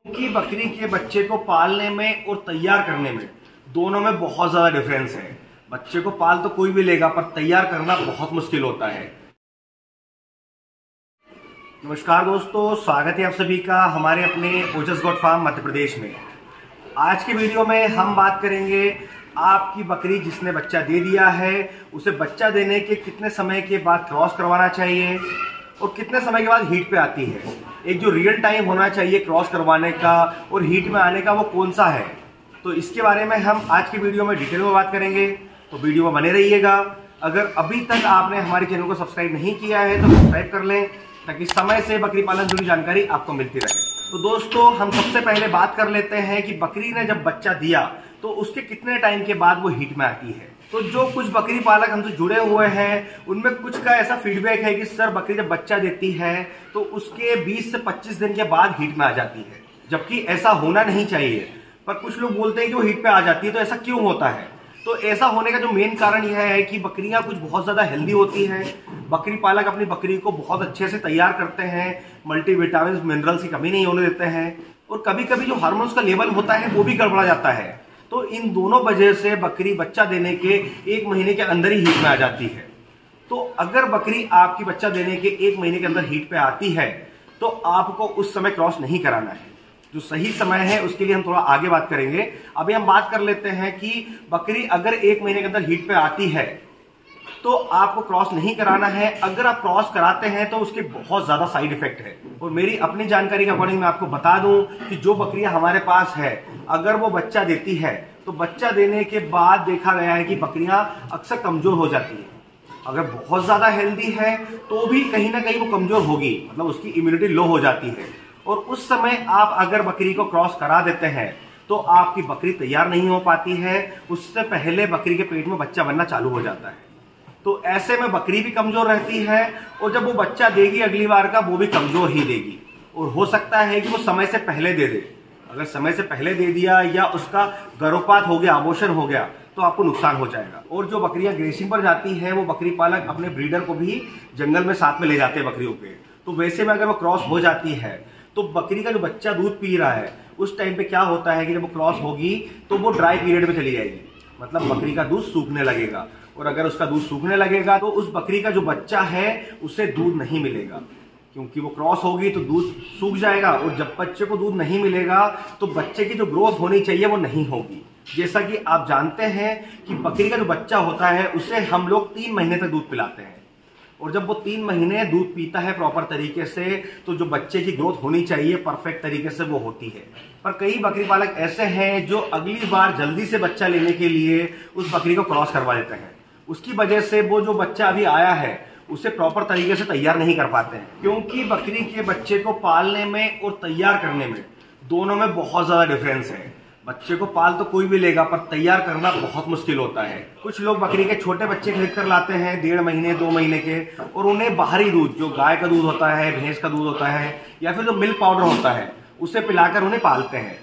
कि बकरी के बच्चे को पालने में और तैयार करने में दोनों में बहुत ज्यादा डिफरेंस है। बच्चे को पाल तो कोई भी लेगा, पर तैयार करना बहुत मुश्किल होता है। नमस्कार दोस्तों, स्वागत है आप सभी का हमारे अपने ओजस गोट फार्म मध्य प्रदेश में। आज के वीडियो में हम बात करेंगे आपकी बकरी जिसने बच्चा दे दिया है उसे बच्चा देने के कितने समय के बाद क्रॉस करवाना चाहिए और कितने समय के बाद हीट पे आती है। एक जो रियल टाइम होना चाहिए क्रॉस करवाने का और हीट में आने का, वो कौन सा है, तो इसके बारे में हम आज की वीडियो में डिटेल में बात करेंगे। तो वीडियो में बने रहिएगा। अगर अभी तक आपने हमारे चैनल को सब्सक्राइब नहीं किया है तो सब्सक्राइब कर लें, ताकि समय से बकरी पालन जुड़ी जानकारी आपको मिलती रहे। तो दोस्तों, हम सबसे पहले बात कर लेते हैं कि बकरी ने जब बच्चा दिया तो उसके कितने टाइम के बाद वो हीट में आती है। तो जो कुछ बकरी पालक हमसे जुड़े हुए हैं उनमें कुछ का ऐसा फीडबैक है कि सर बकरी जब बच्चा देती है तो उसके 20 से 25 दिन के बाद हीट में आ जाती है, जबकि ऐसा होना नहीं चाहिए। पर कुछ लोग बोलते हैं कि वो हीट पे आ जाती है, तो ऐसा क्यों होता है? तो ऐसा होने का जो मेन कारण यह है कि बकरियां कुछ बहुत ज्यादा हेल्दी होती हैं। बकरी पालक अपनी बकरी को बहुत अच्छे से तैयार करते हैं, मल्टीविटामिन मिनरल्स की कमी नहीं होने देते हैं, और कभी कभी जो हार्मोन्स का लेवल होता है वो भी गड़बड़ा जाता है। तो इन दोनों वजह से बकरी बच्चा देने के 1 महीने के अंदर ही हीट में आ जाती है। तो अगर बकरी आपकी बच्चा देने के 1 महीने के अंदर हीट पे आती है तो आपको उस समय क्रॉस नहीं कराना है। जो सही समय है उसके लिए हम थोड़ा आगे बात करेंगे। अभी हम बात कर लेते हैं कि बकरी अगर 1 महीने के अंदर हीट पे आती है तो आपको क्रॉस नहीं कराना है। अगर आप क्रॉस कराते हैं तो उसके बहुत ज्यादा साइड इफेक्ट है। और मेरी अपनी जानकारी के अकॉर्डिंग मैं आपको बता दूं कि जो बकरियां हमारे पास है, अगर वो बच्चा देती है तो बच्चा देने के बाद देखा गया है कि बकरियां अक्सर कमजोर हो जाती है। अगर बहुत ज्यादा हेल्दी है तो भी कहीं ना कहीं वो कमजोर होगी, मतलब उसकी इम्यूनिटी लो हो जाती है। और उस समय आप अगर बकरी को क्रॉस करा देते हैं तो आपकी बकरी तैयार नहीं हो पाती है। उससे पहले बकरी के पेट में बच्चा बनना चालू हो जाता है। तो ऐसे में बकरी भी कमजोर रहती है और जब वो बच्चा देगी अगली बार का, वो भी कमजोर ही देगी। और हो सकता है कि वो समय से पहले दे दे। अगर समय से पहले दे दिया या उसका गर्भपात हो गया, अबॉर्शन हो गया, तो आपको नुकसान हो जाएगा। और जो बकरियां ग्रेसिंग पर जाती है वो बकरी पालक अपने ब्रीडर को भी जंगल में साथ में ले जाते हैं बकरियों के। तो वैसे में अगर वो क्रॉस हो जाती है तो बकरी का जो बच्चा दूध पी रहा है उस टाइम पे क्या होता है कि जब वो क्रॉस होगी तो वो ड्राई पीरियड में चली जाएगी, मतलब बकरी का दूध सूखने लगेगा। और अगर उसका दूध सूखने लगेगा तो उस बकरी का जो बच्चा है उसे दूध नहीं मिलेगा, क्योंकि वो क्रॉस होगी तो दूध सूख जाएगा। और जब बच्चे को दूध नहीं मिलेगा तो बच्चे की जो ग्रोथ होनी चाहिए वो नहीं होगी। जैसा कि आप जानते हैं कि बकरी का जो बच्चा होता है उसे हम लोग 3 महीने तक दूध पिलाते हैं, और जब वो 3 महीने दूध पीता है प्रॉपर तरीके से तो जो बच्चे की ग्रोथ होनी चाहिए परफेक्ट तरीके से वो होती है। पर कई बकरी पालक ऐसे हैं जो अगली बार जल्दी से बच्चा लेने के लिए उस बकरी को क्रॉस करवा देते हैं। उसकी वजह से वो जो बच्चा अभी आया है उसे प्रॉपर तरीके से तैयार नहीं कर पाते हैं, क्योंकि बकरी के बच्चे को पालने में और तैयार करने में दोनों में बहुत ज्यादा डिफरेंस है। बच्चे को पाल तो कोई भी लेगा, पर तैयार करना बहुत मुश्किल होता है। कुछ लोग बकरी के छोटे बच्चे खरीद कर लाते हैं 1.5 महीने 2 महीने के, और उन्हें बाहरी दूध, जो गाय का दूध होता है, भैंस का दूध होता है, या फिर जो मिल्क पाउडर होता है, उसे पिलाकर उन्हें पालते हैं।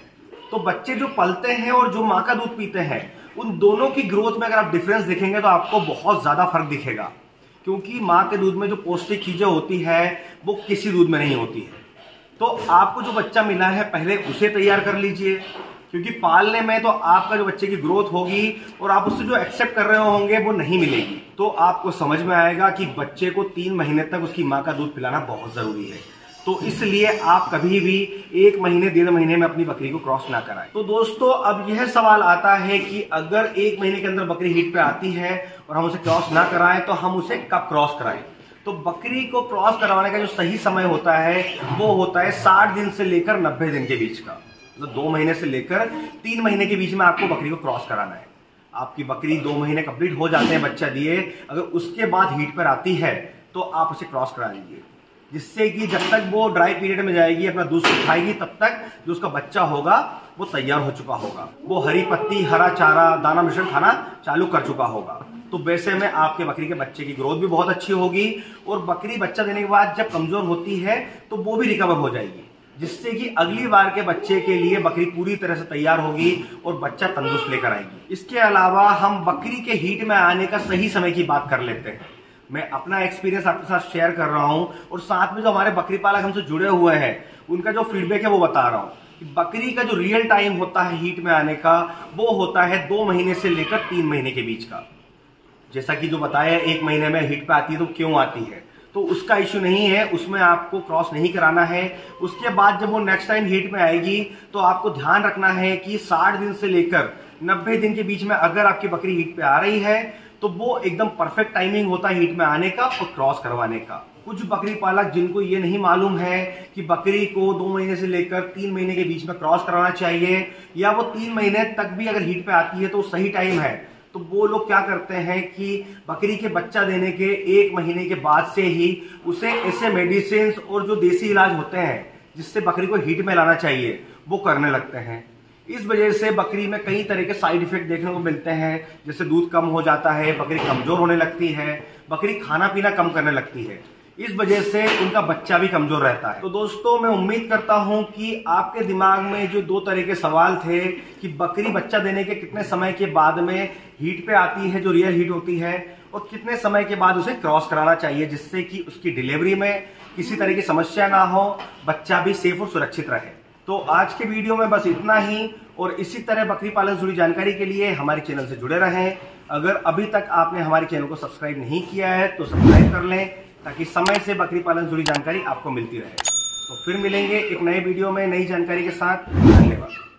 तो बच्चे जो पलते हैं और जो माँ का दूध पीते हैं, उन दोनों की ग्रोथ में अगर आप डिफरेंस देखेंगे तो आपको बहुत ज्यादा फर्क दिखेगा, क्योंकि माँ के दूध में जो पौष्टिक चीजें होती है वो किसी दूध में नहीं होती है। तो आपको जो बच्चा मिला है पहले उसे तैयार कर लीजिए, क्योंकि पालने में तो आपका जो बच्चे की ग्रोथ होगी और आप उससे जो एक्सेप्ट कर रहे होंगे वो नहीं मिलेगी। तो आपको समझ में आएगा कि बच्चे को 3 महीने तक उसकी माँ का दूध पिलाना बहुत जरूरी है। तो इसलिए आप कभी भी 1 महीने 1.5 महीने में अपनी बकरी को क्रॉस ना कराएं। तो दोस्तों, अब यह सवाल आता है कि अगर 1 महीने के अंदर बकरी हीट पे आती है और हम उसे क्रॉस ना कराएं तो हम उसे कब क्रॉस कराएं? तो बकरी को क्रॉस करवाने का जो सही समय होता है वो होता है 60 दिन से लेकर 90 दिन के बीच का। तो 2 महीने से लेकर 3 महीने के बीच में आपको बकरी को क्रॉस कराना है। आपकी बकरी 2 महीने कंप्लीट हो जाते हैं बच्चा दिए, अगर उसके बाद हीट पर आती है तो आप उसे क्रॉस करा लीजिए, जिससे कि जब तक वो ड्राई पीरियड में जाएगी, अपना दूध सुखाएगी, तब तक जो उसका बच्चा होगा वो तैयार हो चुका होगा। वो हरी पत्ती, हरा चारा, दाना मिश्रण खाना चालू कर चुका होगा। तो वैसे में आपके बकरी के बच्चे की ग्रोथ भी बहुत अच्छी होगी, और बकरी बच्चा देने के बाद जब कमजोर होती है तो वो भी रिकवर हो जाएगी, जिससे कि अगली बार के बच्चे के लिए बकरी पूरी तरह से तैयार होगी और बच्चा तंदुरुस्त लेकर आएगी। इसके अलावा हम बकरी के हीट में आने का सही समय की बात कर लेते हैं। मैं अपना एक्सपीरियंस आपके साथ शेयर कर रहा हूं और साथ में जो हमारे बकरी पालक हमसे जुड़े हुए हैं उनका जो फीडबैक है वो बता रहा हूं। कि बकरी का जो रियल टाइम होता है हीट में आने का, वो होता है 2 महीने से लेकर 3 महीने के बीच का। जैसा कि जो बताया 1 महीने में हीट पे आती है, तो क्यों आती है, तो उसका इश्यू नहीं है, उसमें आपको क्रॉस नहीं कराना है। उसके बाद जब वो नेक्स्ट टाइम हीट में आएगी तो आपको ध्यान रखना है कि 60 दिन से लेकर 90 दिन के बीच में अगर आपकी बकरी हीट पे आ रही है तो वो एकदम परफेक्ट टाइमिंग होता है हीट में आने का और क्रॉस करवाने का। कुछ बकरी पालक जिनको ये नहीं मालूम है कि बकरी को 2 महीने से लेकर 3 महीने के बीच में क्रॉस कराना चाहिए, या वो 3 महीने तक भी अगर हीट पे आती है तो सही टाइम है, तो वो लोग क्या करते हैं कि बकरी के बच्चा देने के 1 महीने के बाद से ही उसे ऐसे मेडिसिन और जो देसी इलाज होते हैं जिससे बकरी को हीट में लाना चाहिए वो करने लगते हैं। इस वजह से बकरी में कई तरह के साइड इफेक्ट देखने को मिलते हैं, जैसे दूध कम हो जाता है, बकरी कमजोर होने लगती है, बकरी खाना पीना कम करने लगती है। इस वजह से उनका बच्चा भी कमजोर रहता है। तो दोस्तों, मैं उम्मीद करता हूं कि आपके दिमाग में जो 2 तरह के सवाल थे कि बकरी बच्चा देने के कितने समय के बाद में हीट पे आती है, जो रियल हीट होती है, और कितने समय के बाद उसे क्रॉस कराना चाहिए जिससे कि उसकी डिलीवरी में किसी तरह की समस्या ना हो, बच्चा भी सेफ और सुरक्षित रहे। तो आज के वीडियो में बस इतना ही, और इसी तरह बकरी पालन से जुड़ी जानकारी के लिए हमारे चैनल से जुड़े रहें। अगर अभी तक आपने हमारे चैनल को सब्सक्राइब नहीं किया है तो सब्सक्राइब कर लें, ताकि समय से बकरी पालन से जुड़ी जानकारी आपको मिलती रहे। तो फिर मिलेंगे एक नए वीडियो में नई जानकारी के साथ। धन्यवाद।